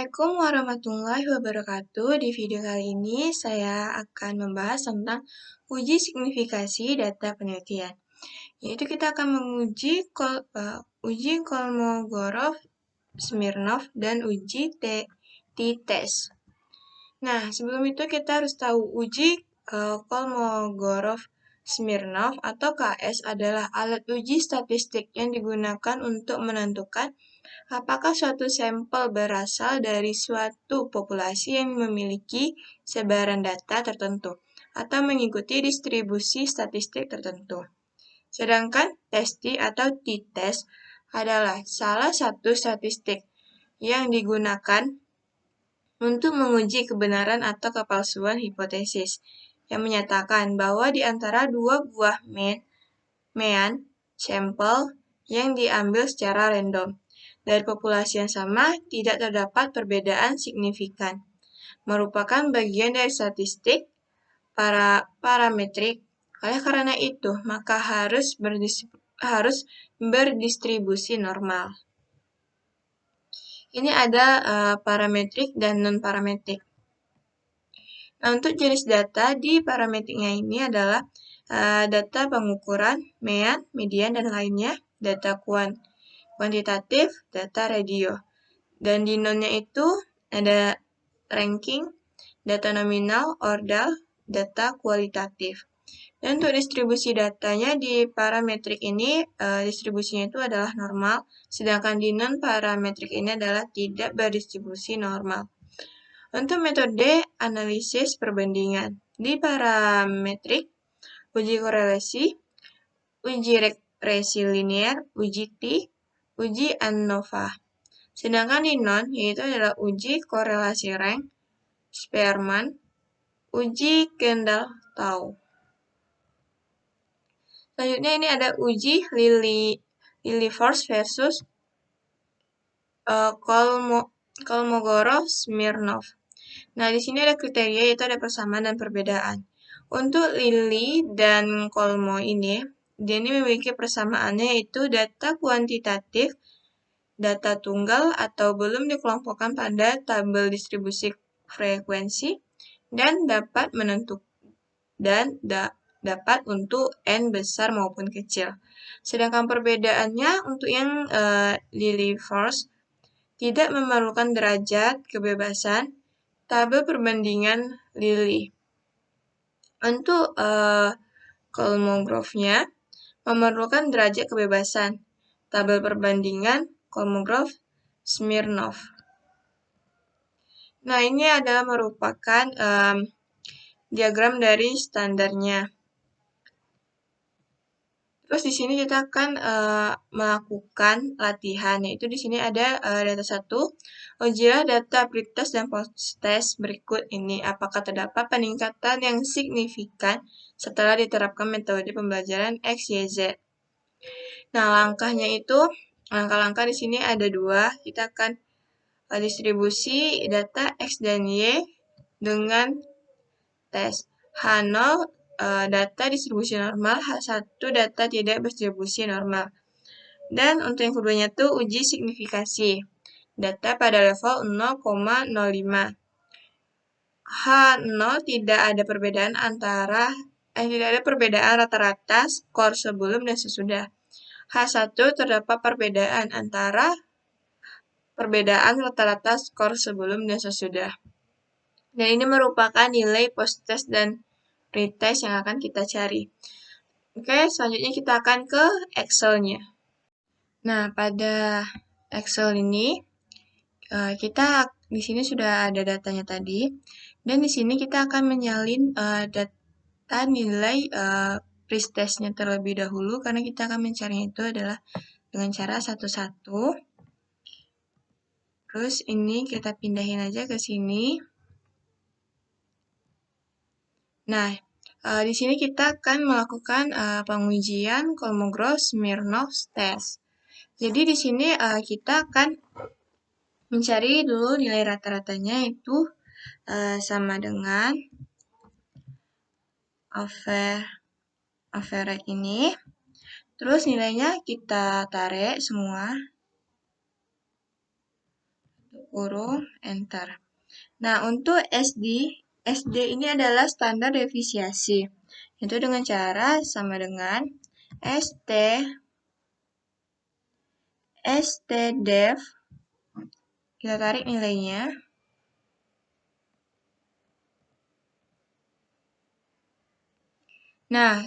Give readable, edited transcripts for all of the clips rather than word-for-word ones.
Assalamualaikum warahmatullahi wabarakatuh. Di video kali ini saya akan membahas tentang uji signifikasi data penelitian. Yaitu kita akan menguji uji Kolmogorov-Smirnov dan uji t-test. Nah, sebelum itu kita harus tahu uji Kolmogorov-Smirnov atau KS adalah alat uji statistik yang digunakan untuk menentukan apakah suatu sampel berasal dari suatu populasi yang memiliki sebaran data tertentu atau mengikuti distribusi statistik tertentu. Sedangkan testi atau t-test adalah salah satu statistik yang digunakan untuk menguji kebenaran atau kepalsuan hipotesis yang menyatakan bahwa di antara dua buah mean sampel yang diambil secara random dari populasi yang sama tidak terdapat perbedaan signifikan, merupakan bagian dari statistik parametrik. Oleh karena itu, maka harus berdistribusi normal. Ini ada parametrik dan non-parametrik. Nah, untuk jenis data di parametriknya ini adalah data pengukuran, mean, median, dan lainnya, data kuantitatif, data radio. Dan di non-nya itu ada ranking, data nominal, ordal, data kualitatif. Dan untuk distribusi datanya di parametrik ini, distribusinya itu adalah normal, sedangkan di non-parametrik ini adalah tidak berdistribusi normal. Untuk metode analisis perbandingan, di parametrik, uji korelasi, uji regresi linear, uji T, uji ANOVA. Sedangkan di non, yaitu adalah uji korelasi rank, Spearman, uji Kendall-Tau. Selanjutnya ini ada uji Lilliefors versus Kolmogorov-Smirnov. Nah, di sini ada kriteria, yaitu ada persamaan dan perbedaan. Untuk Lilly dan Kolmo ini, dia ini memiliki persamaannya, yaitu data kuantitatif, data tunggal atau belum dikelompokkan pada tabel distribusi frekuensi, dan dapat dapat untuk N besar maupun kecil. Sedangkan perbedaannya untuk yang Lilliefors tidak memerlukan derajat kebebasan tabel perbandingan Lilly. Untuk Kolmogorov-nya memerlukan derajat kebebasan tabel perbandingan Kolmogorov-Smirnov. Nah, ini adalah merupakan diagram dari standarnya. Terus di sini kita akan melakukan latihan, yaitu di sini ada data 1. Ujilah data pretest dan post-test berikut ini. Apakah terdapat peningkatan yang signifikan setelah diterapkan metode pembelajaran X, Y, Z? Nah, langkah-langkah di sini ada 2. Kita akan distribusi data X dan Y dengan tes. H0 data distribusi normal, H1 data tidak berdistribusi normal. Dan untuk yang keduanya itu uji signifikasi. Data pada level 0,05. H0 tidak ada perbedaan rata-rata skor sebelum dan sesudah. H1 terdapat perbedaan rata-rata skor sebelum dan sesudah. Dan ini merupakan nilai post-test dan pretest yang akan kita cari. Oke, selanjutnya kita akan ke Excel-nya. Nah, pada Excel ini kita di sini sudah ada datanya tadi, dan di sini kita akan menyalin data nilai pretest-nya terlebih dahulu, karena kita akan mencarinya itu adalah dengan cara satu-satu. Terus ini kita pindahin aja ke sini. Nah, di sini kita akan melakukan pengujian Kolmogorov-Smirnov test. Jadi di sini kita akan mencari dulu nilai rata-ratanya, itu sama dengan average ini. Terus nilainya kita tarik semua. kurung, enter. Nah, untuk SD ini adalah standar defisiasi. Itu dengan cara sama dengan ST def, kita tarik nilainya. Nah,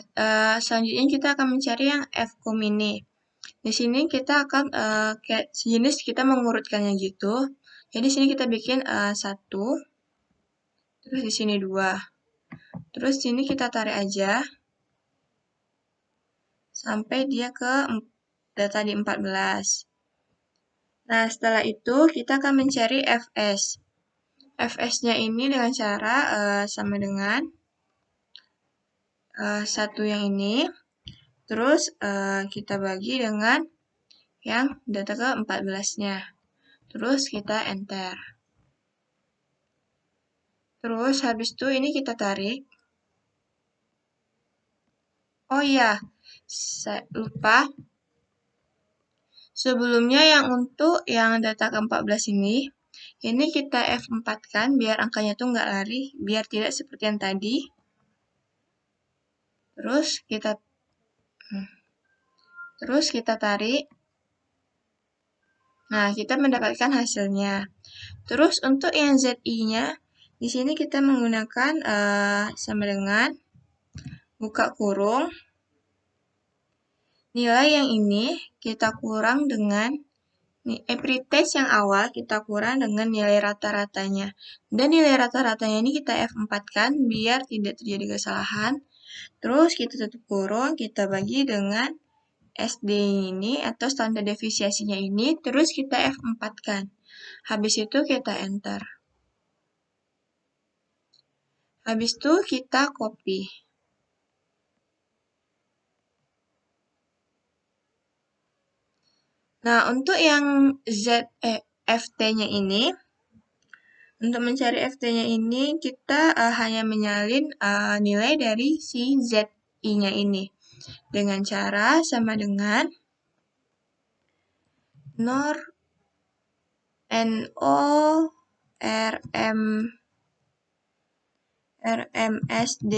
selanjutnya kita akan mencari yang Fcom ini. Di sini kita akan kayak sejenis kita mengurutkannya gitu. Jadi di sini kita bikin 1, terus di sini 2. Terus sini kita tarik aja sampai dia ke data di 14. Nah, setelah itu kita akan mencari Fs. Fs-nya ini dengan cara sama dengan 1 yang ini. Terus kita bagi dengan yang data ke 14-nya. Terus kita enter. Terus habis itu ini kita tarik. Oh iya, saya lupa. Sebelumnya yang untuk yang data ke-14 ini kita F4 kan, biar angkanya tuh nggak lari, biar tidak seperti yang tadi. Terus kita tarik. Nah, kita mendapatkan hasilnya. Terus untuk yang ZI-nya, di sini kita menggunakan sama dengan buka kurung. Nilai yang ini kita kurang dengan pretest yang awal kita kurang dengan nilai rata-ratanya. Dan nilai rata-ratanya ini kita F4 kan, biar tidak terjadi kesalahan. Terus kita tutup kurung, kita bagi dengan SD ini atau standar defisiasinya ini, terus kita F4 kan. Habis itu kita enter. Habis itu kita copy. Nah, untuk yang FT-nya ini, untuk mencari FT-nya ini, kita hanya menyalin nilai dari si ZI-nya ini. Dengan cara sama dengan NOR RMSD.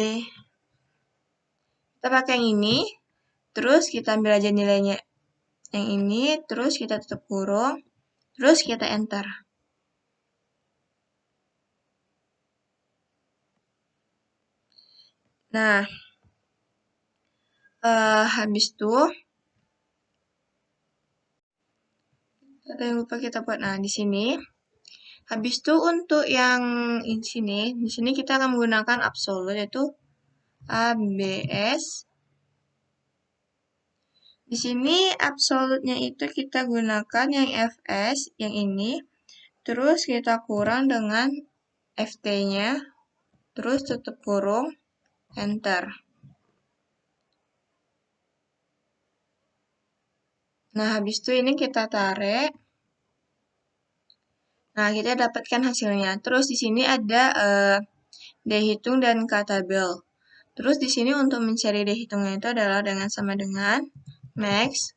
Kita pakai yang ini, terus kita ambil aja nilainya yang ini, terus kita tutup kurung, terus kita enter. Nah, habis itu ada yang lupa kita buat. Nah, di sini. Habis itu untuk yang di sini kita akan menggunakan absolut yaitu ABS. Di sini absolutnya itu kita gunakan yang Fs, yang ini. Terus kita kurang dengan Ft-nya. Terus tutup kurung, enter. Nah, habis itu ini kita tarik. Nah, kita dapatkan hasilnya. Terus di sini ada D-hitung dan K-tabel. Terus di sini untuk mencari D-hitungnya itu adalah dengan sama dengan max.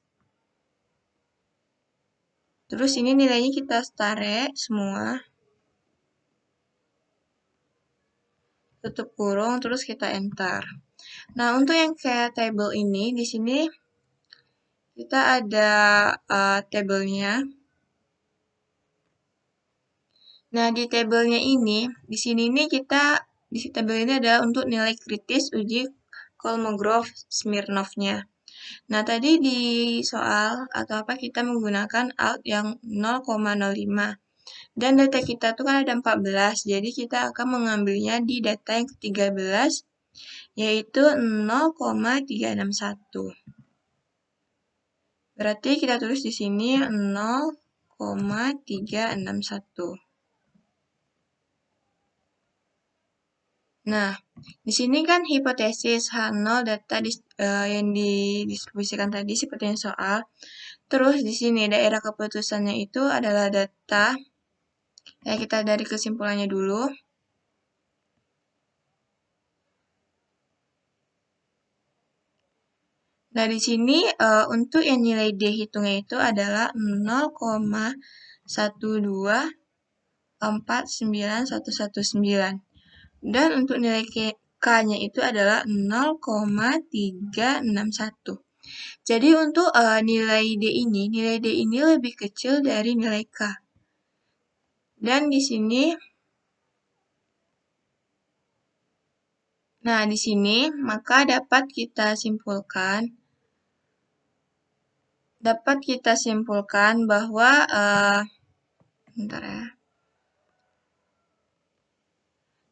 Terus ini nilainya kita tarik semua. Tutup kurung, terus kita enter. Nah, untuk yang kayak table ini, di sini kita ada tabelnya. Nah, di tabelnya ini, di sini di tabel ini adalah untuk nilai kritis uji Kolmogorov-Smirnov-nya. Nah, tadi di soal atau apa kita menggunakan alt yang 0,05. Dan data kita tuh kan ada 14, jadi kita akan mengambilnya di data yang ke-13, yaitu 0,361. Berarti kita tulis di sini 0,361. Nah, di sini kan hipotesis H0 data yang didistribusikan tadi seperti yang soal. Terus di sini daerah keputusannya itu adalah data. Ya, kita dari kesimpulannya dulu. Nah, di sini untuk yang nilai D hitungnya itu adalah 0,12 0,49119. Dan untuk nilai K-nya itu adalah 0,361. Jadi untuk nilai D ini lebih kecil dari nilai K. Dan di sini, maka dapat kita simpulkan bahwa bentar ya.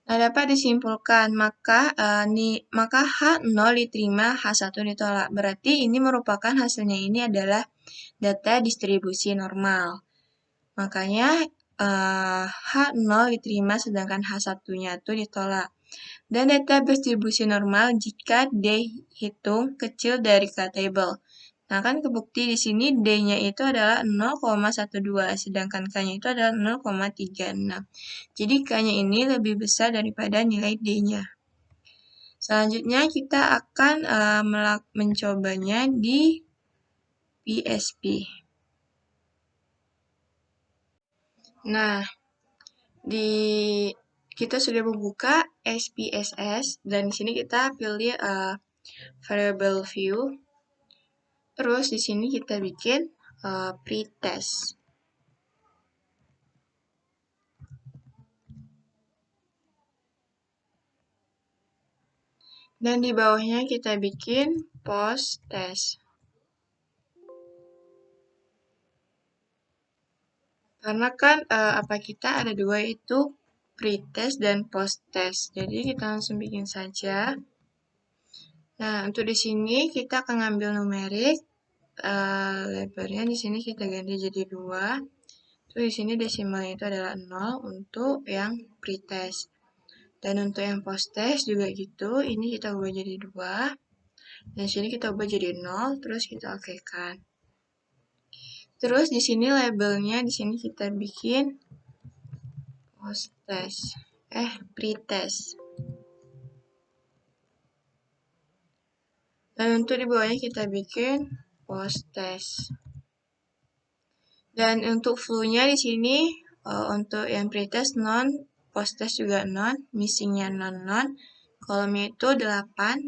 Nah, dapat disimpulkan maka H0 diterima, H1 ditolak. Berarti ini merupakan hasilnya ini adalah data distribusi normal. Makanya H0 diterima sedangkan H1-nya itu ditolak. Dan data distribusi normal jika dihitung kecil dari K-table. Nah, kan kebukti di sini D-nya itu adalah 0,12, sedangkan K-nya itu adalah 0,36. Jadi K-nya ini lebih besar daripada nilai D-nya. Selanjutnya kita akan mencobanya di PSP. Nah, kita sudah membuka SPSS dan di sini kita pilih variable view. Terus di sini kita bikin pretest. Dan di bawahnya kita bikin post test. Karena kan kita ada dua, itu pretest dan post test. Jadi kita langsung bikin saja. Nah, untuk di sini kita akan ngambil numerik. Lebarnya di sini kita ganti jadi 2. Terus di sini desimalnya itu adalah 0 untuk yang pretest. Dan untuk yang post test juga gitu, ini kita ubah jadi 2. Dan di sini kita ubah jadi 0, terus kita okekan. Terus di sini labelnya di sini kita bikin post test. Pretest. Dan untuk di bawahnya kita bikin post test. Dan untuk flow-nya di sini untuk yang pretest non, post test juga non, missing-nya non. Kolomnya itu 8.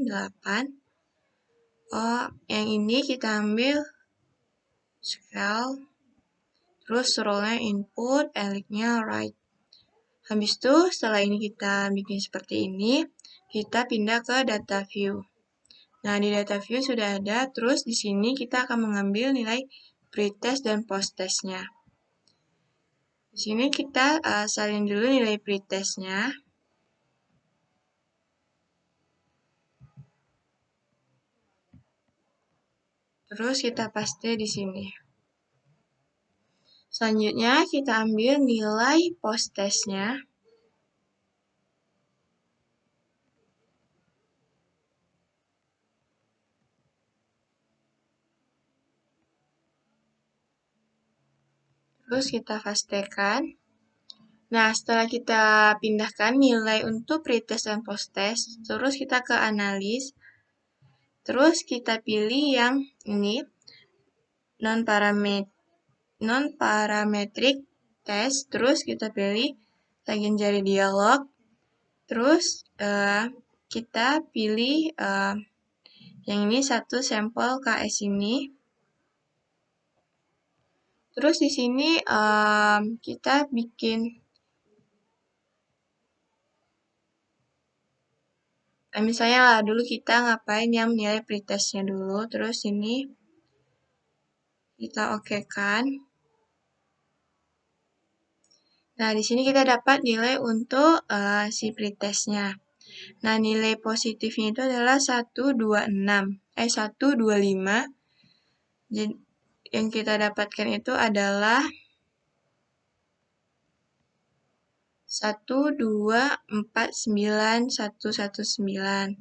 Yang ini kita ambil scale, terus roll-nya input, elect-nya write. Habis itu setelah ini kita bikin seperti ini, kita pindah ke data view. Nah, di data view sudah ada, terus di sini kita akan mengambil nilai pretest dan post test-nya. Di sini kita salin dulu nilai pretest-nya. Terus kita paste di sini. Selanjutnya kita ambil nilai post test-nya. Terus kita pastekan. Nah, setelah kita pindahkan nilai untuk pretest dan post test, terus kita ke analis. Terus kita pilih yang ini, non-parametric test. Terus kita pilih lagi jari dialog. Terus kita pilih yang ini satu sampel KS ini. Terus di sini kita bikin misalnya lah dulu kita ngapain yang nilai pretestnya dulu, terus ini kita okekan. Nah, di sini kita dapat nilai untuk si pretestnya. Nah, nilai positifnya itu adalah 125. Jadi, yang kita dapatkan itu adalah 1249119.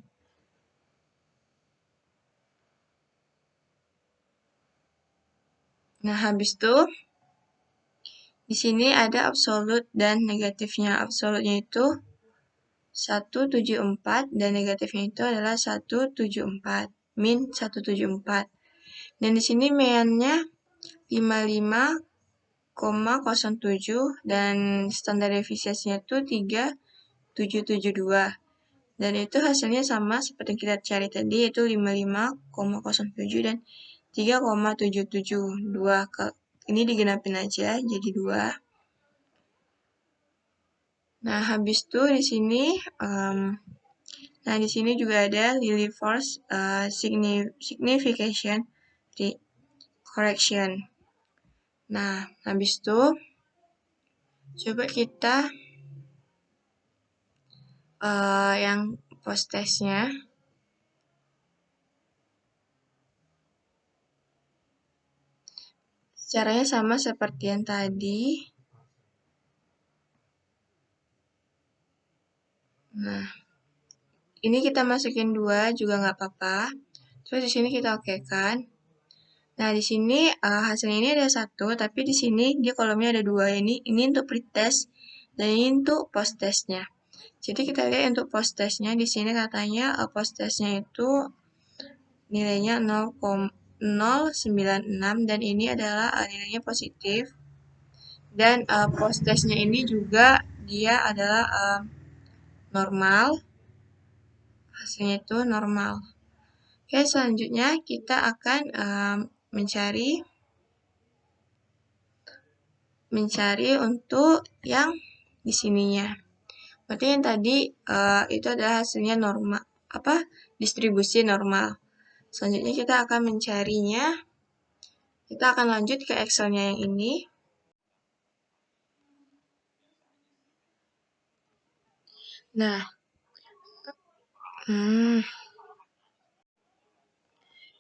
Nah, habis itu di sini ada absolute dan negatifnya. Absolutnya itu 174 dan negatifnya itu adalah 174. Min 174. Dan di sini meannya 55,0. 5,07 dan standar deviasinya itu 3,772. Dan itu hasilnya sama seperti yang kita cari tadi, yaitu 55,07 dan 3,772. Ini digenapin aja jadi 2. Nah, habis itu di sini di sini juga ada Lillie force signification correction. Nah, habis itu coba kita yang post testnya. Caranya sama seperti yang tadi. Nah, ini kita masukin 2 juga nggak apa-apa. Terus di sini kita okekan. Nah, di sini hasilnya ini ada 1, tapi di sini dia kolomnya ada 2. Ini untuk pretest dan ini untuk post testnya. Jadi kita lihat untuk post testnya di sini katanya post testnya itu nilainya 0,096 dan ini adalah nilainya positif. Dan post testnya ini juga dia adalah normal. Hasilnya itu normal. Oke, selanjutnya kita akan mencari untuk yang di sininya. Berarti yang tadi itu adalah hasilnya normal, distribusi normal. Selanjutnya kita akan mencarinya. Kita akan lanjut ke Excel-nya yang ini.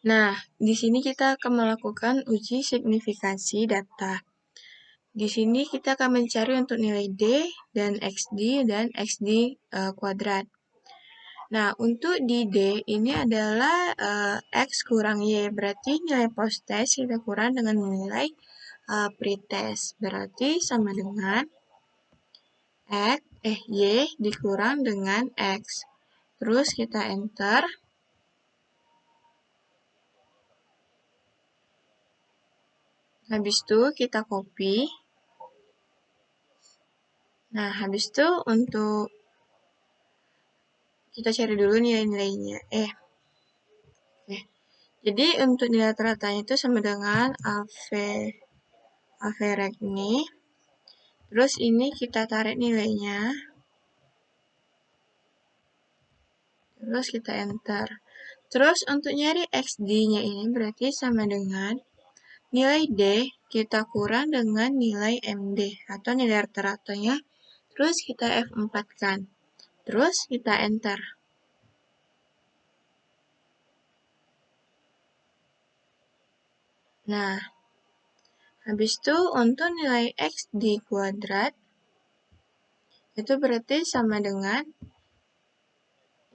Nah, di sini kita akan melakukan uji signifikansi data. Di sini kita akan mencari untuk nilai D dan XD dan XD kuadrat. Nah, untuk di D ini adalah X kurang Y, berarti nilai post test kita kurang dengan nilai pretest. Berarti sama dengan Y dikurang dengan X. Terus kita enter. Habis itu kita copy. Nah, habis itu untuk kita cari dulu nilai-nilainya. Jadi untuk nilai rata-ratanya itu sama dengan average ini. Terus ini kita tarik nilainya. Terus kita enter. Terus untuk nyari XD-nya ini berarti sama dengan nilai D kita kurang dengan nilai MD atau nilai rata-ratanya. Terus kita F4-kan. Terus kita enter. Nah, habis itu untuk nilai XD kuadrat itu berarti sama dengan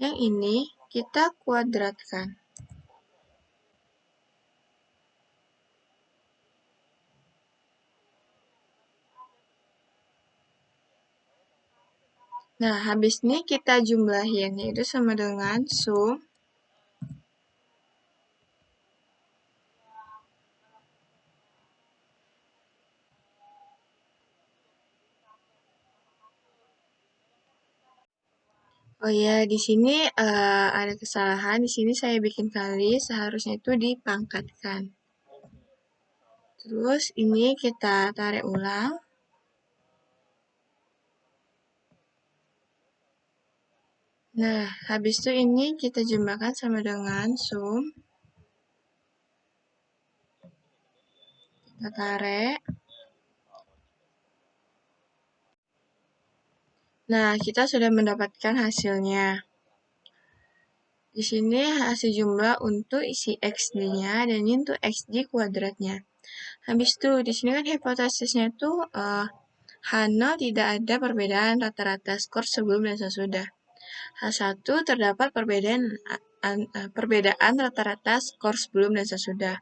yang ini kita kuadratkan. Nah, habis ini kita jumlahin, yaitu sama dengan sum oh ya, di sini ada kesalahan. Di sini saya bikin kali, seharusnya itu dipangkatkan. Terus ini kita tarik ulang. Nah, habis itu ini kita jumlahkan sama dengan sum. Kita tarik. Nah, kita sudah mendapatkan hasilnya. Di sini hasil jumlah untuk isi XD-nya dan ini untuk XD kuadratnya. Habis itu, di sini kan hipotesisnya itu H0 tidak ada perbedaan rata-rata skor sebelum dan sesudah. H1 terdapat perbedaan rata-rata skor sebelum dan sesudah.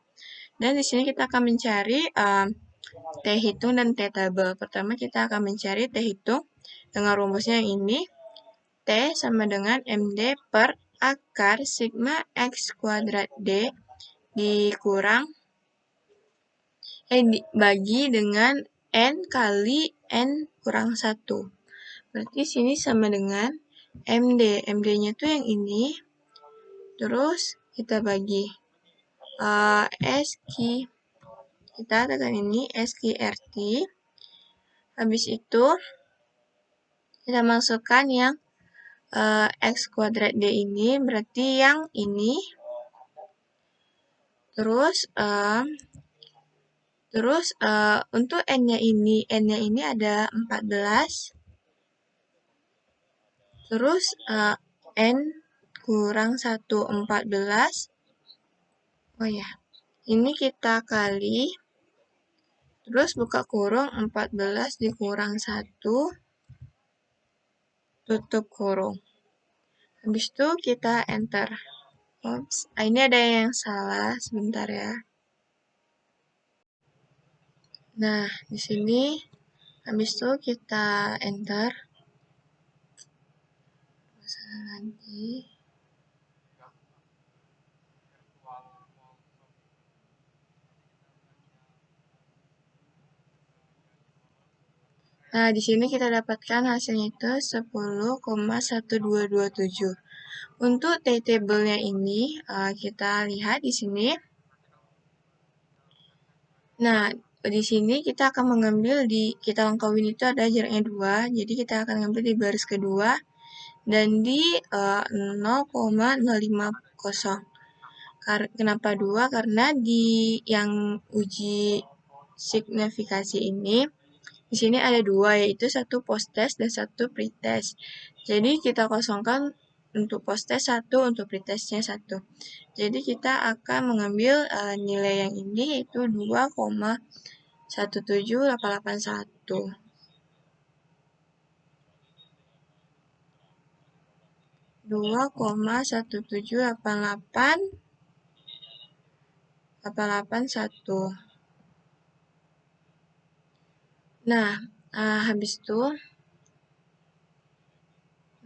Dan di sini kita akan mencari T hitung dan T tabel. Pertama kita akan mencari T hitung dengan rumusnya yang ini. T sama dengan MD per akar sigma X kuadrat D dikurang bagi dengan N kali N kurang 1. Berarti sini sama dengan MD. MD-nya tuh yang ini. Terus kita bagi SQ. Kita tekan ini SQRT. Habis itu kita masukkan yang X kuadrat D ini, berarti yang ini. Terus untuk N-nya ini ada 14. Terus N kurang 1, 14. Oh ya, ini kita kali. Terus buka kurung, 14 dikurang 1. Tutup kurung. Habis itu kita enter. Oops, ini ada yang salah, sebentar ya. Nah, di sini habis itu kita enter. Nanti. Nah, di sini kita dapatkan hasilnya itu 10,1227. Untuk T-table-nya ini, kita lihat di sini. Nah, di sini kita akan mengambil kita lengkapin itu ada jaraknya 2, jadi kita akan ambil di baris kedua, dan di 0,050. Kenapa 2? Karena di yang uji signifikasi ini, di sini ada 2, yaitu satu post test dan satu pretest. Jadi kita kosongkan untuk post test 1, untuk pretestnya 1. Jadi kita akan mengambil nilai yang ini, yaitu 2,17881. 2,17881. Nah, habis itu,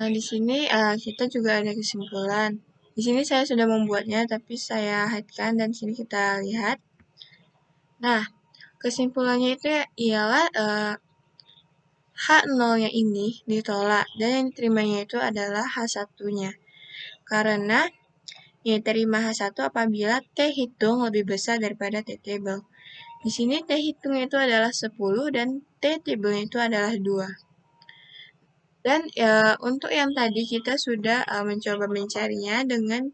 di sini kita juga ada kesimpulan. Di sini saya sudah membuatnya, tapi saya hide-kan dan sini kita lihat. Nah, kesimpulannya itu ialah H0-nya ini ditolak dan yang diterimanya itu adalah H1-nya. Karena yang diterima H1 apabila T hitung lebih besar daripada T table. Di sini T hitungnya itu adalah 10 dan T table-nya itu adalah 2. Dan untuk yang tadi kita sudah mencoba mencarinya dengan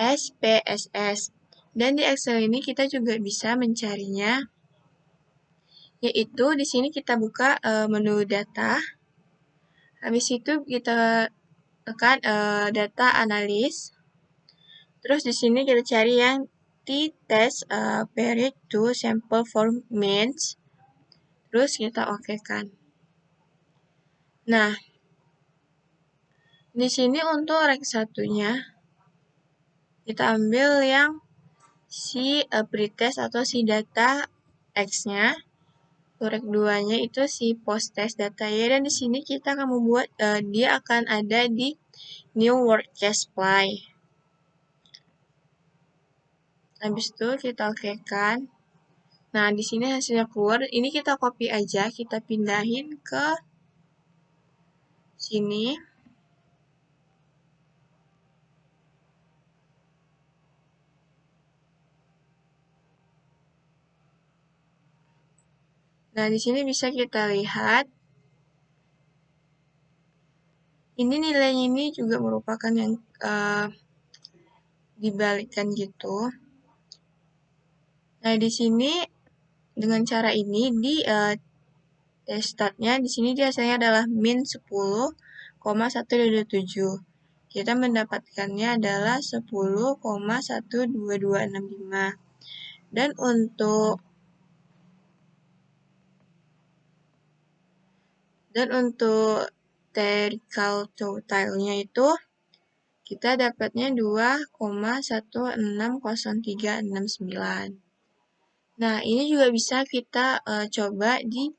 SPSS. Dan di Excel ini kita juga bisa mencarinya, yaitu di sini kita buka menu data. Habis itu kita tekan data analis. Terus di sini kita cari yang t-test period to sample form means. Terus kita okekan. Nah, di sini untuk rek 1-nya kita ambil yang si pretest atau si data X-nya. Rek 2-nya itu si post test data ya, dan di sini kita akan membuat dia akan ada di new workcast supply. Habis itu kita okekan. Nah, di sini hasilnya keluar. Ini kita copy aja, kita pindahin ke sini. Nah, di sini bisa kita lihat. Ini nilainya ini juga merupakan yang dibalikkan gitu. Nah, di sini dengan cara ini di test startnya di sini dia hasilnya adalah min 10,127. Kita mendapatkannya adalah 10,12265. Dan untuk theoretical totalnya itu kita dapatnya 2,160369. Nah, ini juga bisa kita coba di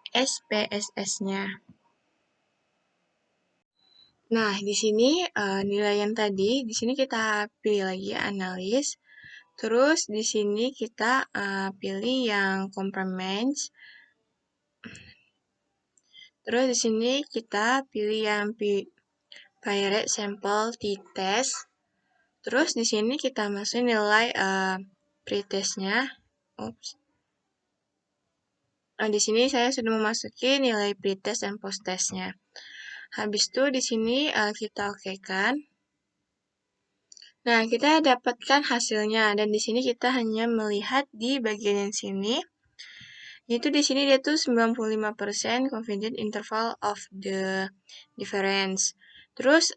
SPSS-nya. Nah, di sini nilai yang tadi, di sini kita pilih lagi analis. Terus di sini kita pilih yang complements. Terus di sini kita pilih yang Pirate Sample T-Test. Terus di sini kita masukin nilai pretestnya. Nah, di sini saya sudah memasuki nilai pretest dan posttestnya. Habis itu di sini kita okekan. Nah, kita dapatkan hasilnya dan di sini kita hanya melihat di bagian yang sini. Yaitu di sini dia tuh 95% confident interval of the difference. Terus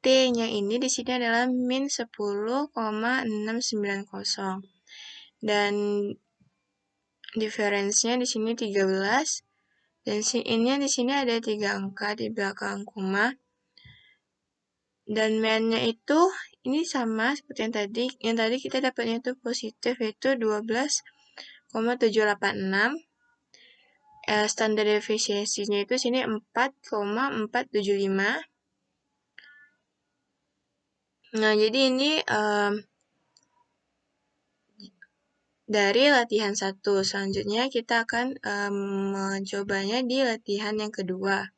T-nya ini di sini adalah min 10,690 dan difference-nya di sini 13 dan ini di sini ada 3 angka di belakang koma. Dan mean-nya itu ini sama seperti yang tadi. Yang tadi kita dapatnya itu positif yaitu 12,786. Standar defisiensinya itu sini 4,475. Nah, jadi ini dari latihan 1. Selanjutnya kita akan mencobanya di latihan yang kedua.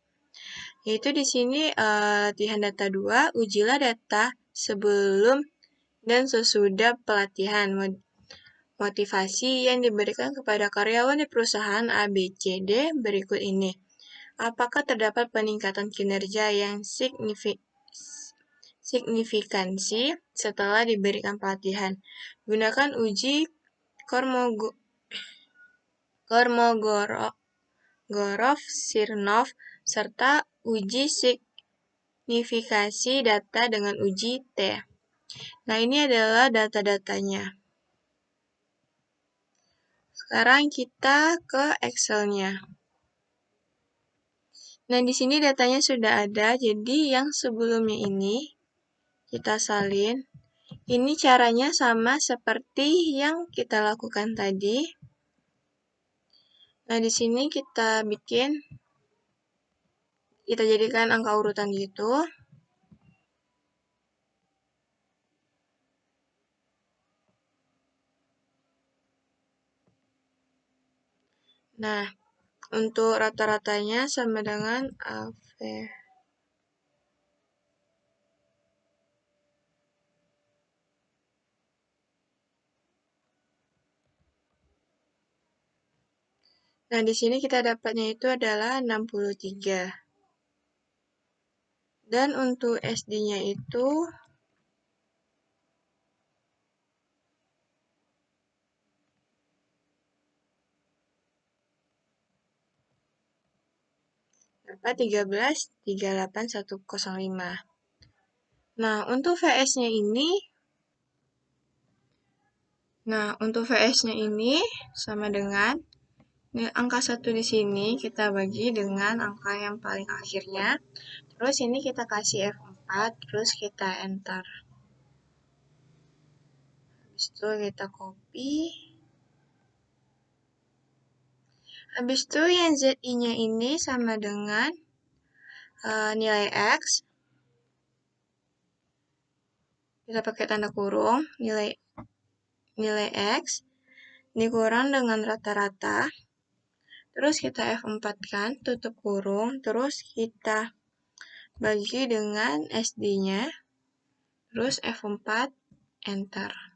Yaitu di sini latihan data 2, ujilah data sebelum dan sesudah pelatihan. Motivasi yang diberikan kepada karyawan di perusahaan ABCD berikut ini. Apakah terdapat peningkatan kinerja yang signifikansi setelah diberikan pelatihan? Gunakan uji Kolmogorov-Smirnov serta uji signifikasi data dengan uji T. Nah, ini adalah data-datanya. Sekarang kita ke Excel-nya. Nah, di sini datanya sudah ada, jadi yang sebelumnya ini kita salin. Ini caranya sama seperti yang kita lakukan tadi. Nah, di sini kita jadikan angka urutan gitu. Nah, untuk rata-ratanya sama dengan AV. Nah, di sini kita dapatnya itu adalah 63. Dan untuk SD-nya itu dapat 13,38105. Nah, untuk VS-nya ini sama dengan angka 1 di sini kita bagi dengan angka yang paling akhirnya. Terus ini kita kasih F4, terus kita enter. Habis itu kita copy. Habis itu yang ZI-nya ini sama dengan nilai X. Kita pakai tanda kurung, nilai X dikurang dengan rata-rata. Terus kita F4 kan, tutup kurung, terus kita bagi dengan SD-nya. Terus F4, enter.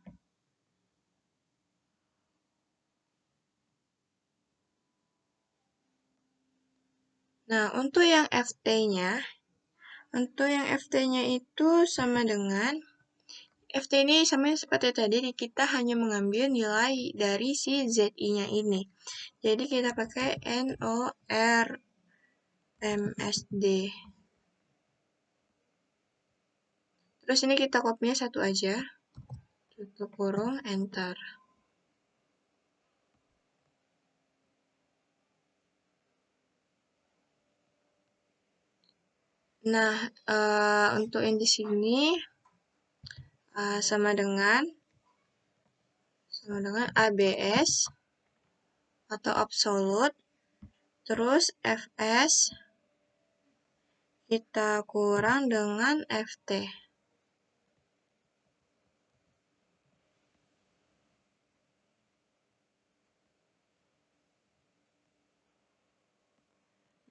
Nah, untuk yang FT-nya itu sama dengan FT ini sama seperti tadi, kita hanya mengambil nilai dari si ZI-nya ini. Jadi kita pakai NORMSD. Terus ini kita copy-nya satu aja. Tutup kurung, enter. Nah, untuk yang di sini sama dengan ABS atau absolute, terus FS kita kurang dengan FT.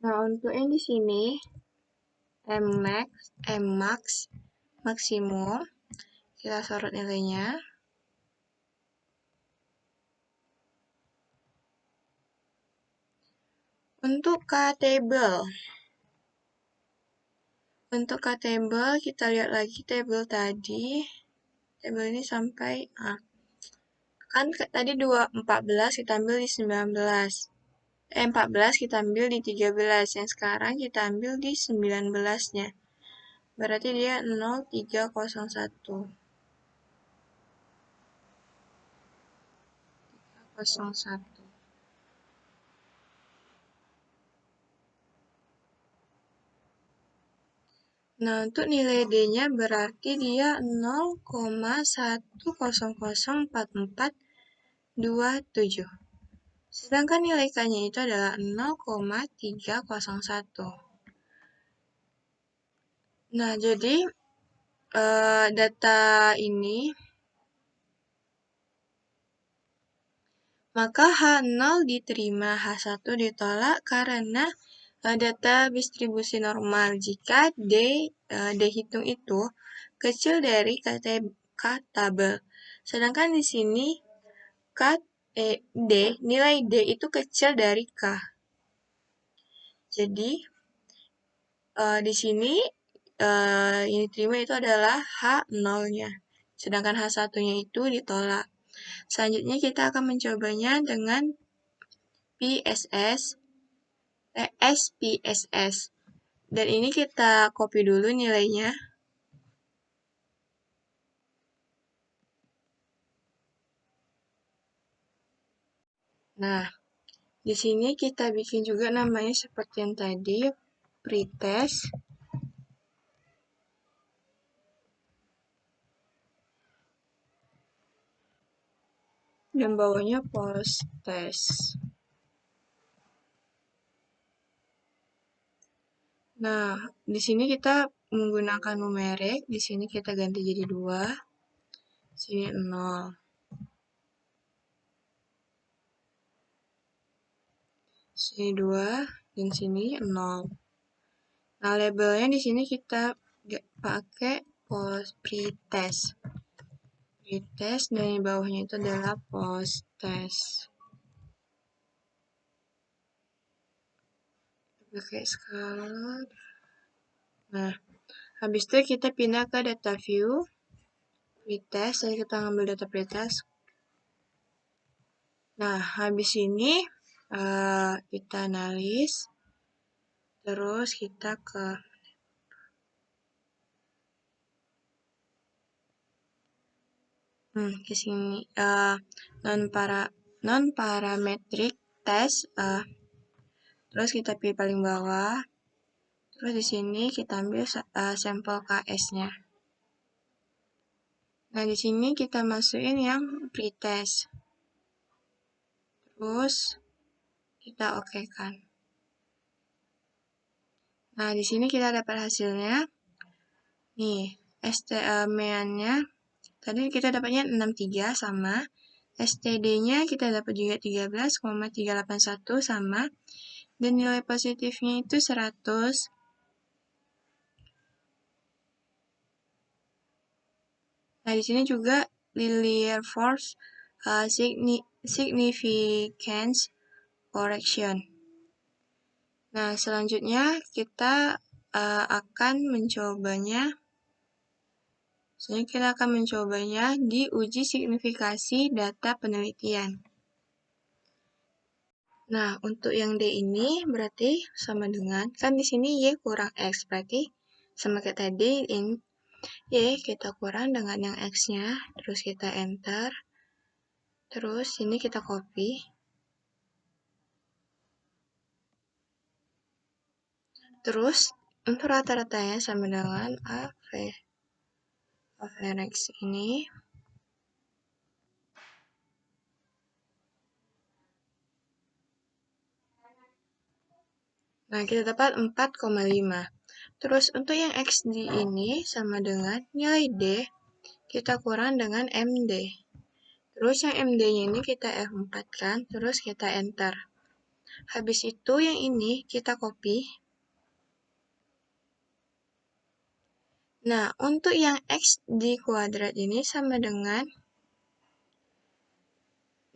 Nah, untuk yang di sini, Mmax, maksimum, kita sorot nilainya. Untuk K-table, kita lihat lagi tabel tadi. Tabel ini sampai kan tadi 14 kita ambil di 19. 14 kita ambil di 13. Yang sekarang kita ambil di 19-nya. Berarti dia 0301. 01. Nah, untuk nilai D-nya berarti dia 0,1004427. Sedangkan nilai K-nya itu adalah 0,301. Nah, jadi data ini, maka H0 diterima, H1 ditolak karena data distribusi normal jika D hitung itu kecil dari K-tabel. Sedangkan di sini nilai D itu kecil dari K. Jadi di sini yang diterima itu adalah H0-nya. Sedangkan H1-nya itu ditolak. Selanjutnya kita akan mencobanya dengan SPSS. Dan ini kita copy dulu nilainya. Nah, di sini kita bikin juga namanya seperti yang tadi, pretest. Dan bawahnya post test. Nah, di sini kita menggunakan numerik, di sini kita ganti jadi 2, sini 0. Sini 2, dan sini 0. Nah, labelnya di sini kita pakai pretest. Pretest, dan di bawahnya itu adalah post test. Pakai skala. Nah, habis itu kita pindah ke data view, pretest, jadi kita ngambil data pretest. Nah, habis ini kita analis, terus kita ke sini non parametric test, terus kita pilih paling bawah. Terus di sini kita ambil sampel KS-nya. Nah, di sini kita masukin yang pretest. Terus kita okekan. Nah, di sini kita dapat hasilnya. Nih, STM-nya tadi kita dapatnya 63 sama. STD-nya kita dapat juga 13,381 sama. Dan nilai positifnya itu 100. Nah, di sini juga linear force significance correction. Nah, selanjutnya kita akan mencobanya. Di uji signifikasi data penelitian. Nah, untuk yang D ini berarti sama dengan, kan di sini Y kurang X, berarti sama kayak tadi, Y kita kurang dengan yang X-nya, terus kita enter, terus ini kita copy. Terus, untuk rata-ratanya sama dengan AVRX ini. Nah, kita dapat 4,5. Terus, untuk yang XD ini sama dengan nilai D, kita kurang dengan MD. Terus, yang MD-nya ini kita F4 kan, terus kita enter. Habis itu yang ini kita copy. Nah, untuk yang X di kuadrat ini sama dengan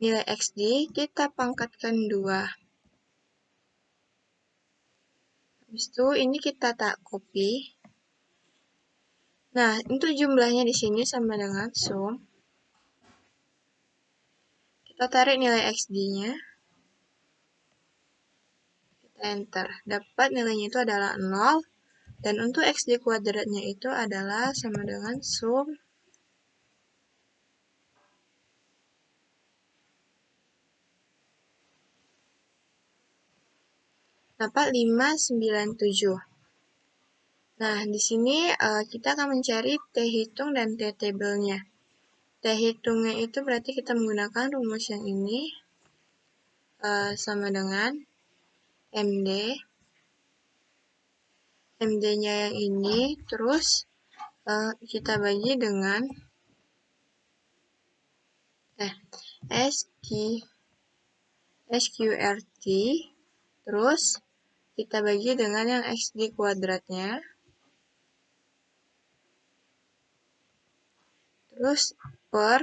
nilai X kita pangkatkan 2. Habis itu ini kita tak copy. Nah, untuk jumlahnya di sini sama dengan sum. Kita tarik nilai XD-nya. Kita enter. Dapat nilainya itu adalah 0. Dan untuk XD kuadratnya itu adalah sama dengan sum dapat 597. Nah, di sini kita akan mencari T hitung dan T tabelnya. T hitungnya itu berarti kita menggunakan rumus yang ini sama dengan MD. MD-nya yang ini, terus kita bagi dengan SQRT, terus kita bagi dengan yang XD kuadratnya, terus per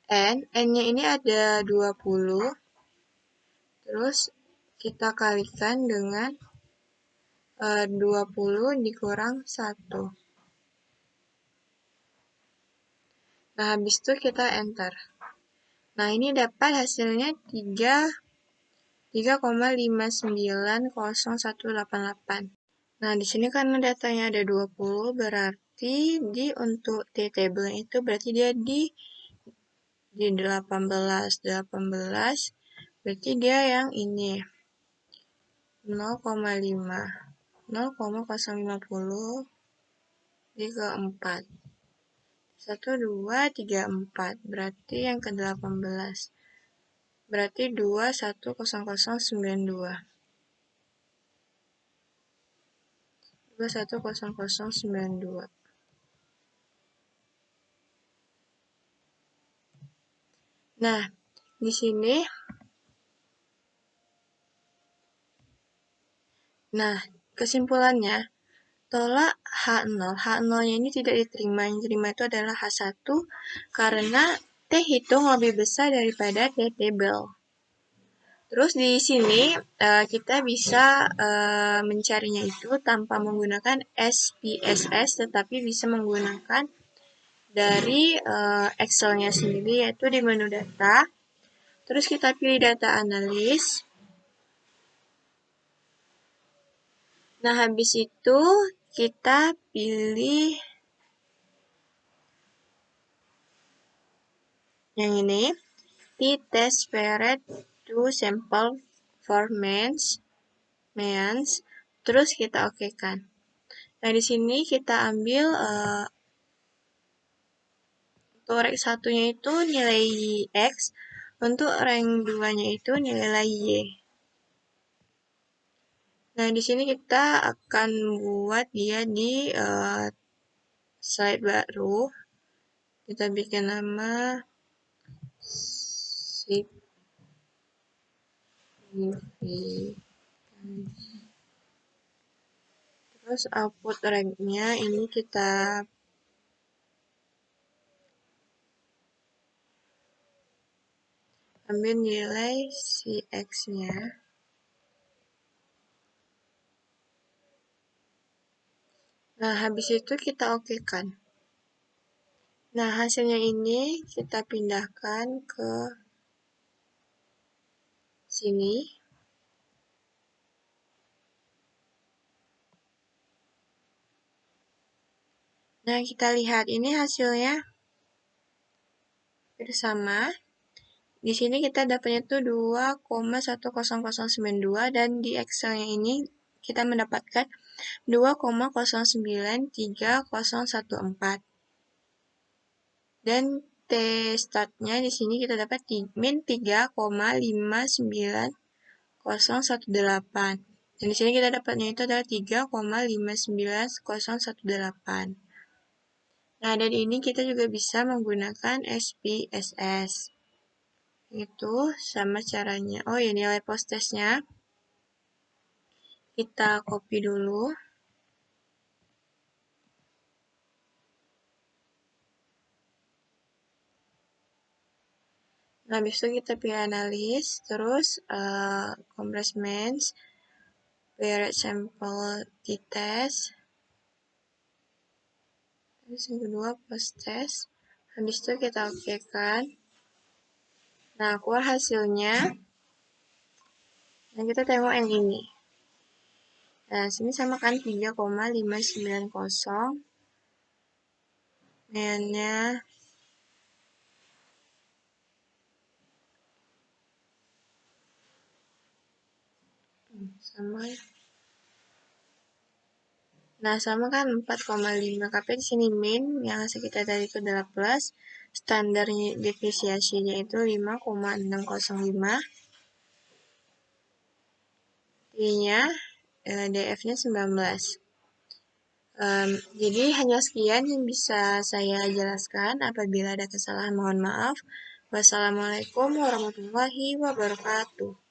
N-nya ini ada 20, terus kita kalikan dengan 20 dikurang 1. Nah, habis itu kita enter. Nah, ini dapat hasilnya 3,590188. Nah, di sini karena datanya ada 20, berarti untuk T table itu berarti dia di 18, berarti dia yang ini 0,5, 0,050 ke 4. 1, 2, 3, 4. Berarti yang ke-18. Berarti 210092. 210092. Nah, di sini kesimpulannya tolak H0. H0-nya ini tidak diterima. Yang diterima itu adalah H1 karena T hitung lebih besar daripada T table. Terus di sini kita bisa mencarinya itu tanpa menggunakan SPSS, tetapi bisa menggunakan dari Excel-nya sendiri, yaitu di menu data. Terus kita pilih data analis. Nah, habis itu kita pilih yang ini, t-test period to sample for means, terus kita okekan. Nah, di sini kita ambil untuk rank 1-nya itu nilai X, untuk rank 2-nya itu nilai Y. Nah, di sini kita akan buat dia di slide baru. Kita bikin nama terus output rank-nya ini kita ambil nilai si X-nya. Nah, habis itu kita okekan. Nah, hasilnya ini kita pindahkan ke sini. Nah, kita lihat ini hasilnya bersama. Di sini kita dapatnya tuh 2,10092 dan di Excel-nya ini kita mendapatkan 2,093014. Dan T startnya di sini kita dapat min 3,59018. Dan di sini kita dapatnya itu adalah 3,59018. Nah, dari ini kita juga bisa menggunakan SPSS. Itu sama caranya. Oh ya, nilai post testnya kita copy dulu. Nah, habis itu kita pilih analis, terus compress mains, variate sample t-test, terus yang kedua post test. Habis itu kita oke kan. Nah, keluar hasilnya. Nah, kita tengok yang ini. Nah, sini sama kan 3,590. Mainnya sama ya. Nah, sama kan 4,5. Tapi di sini min yang hasil kita tadi itu adalah plus. Standar deviasinya itu 5,605. T-nya DF-nya 19. Jadi hanya sekian yang bisa saya jelaskan. Apabila ada kesalahan mohon maaf. Wassalamualaikum warahmatullahi wabarakatuh.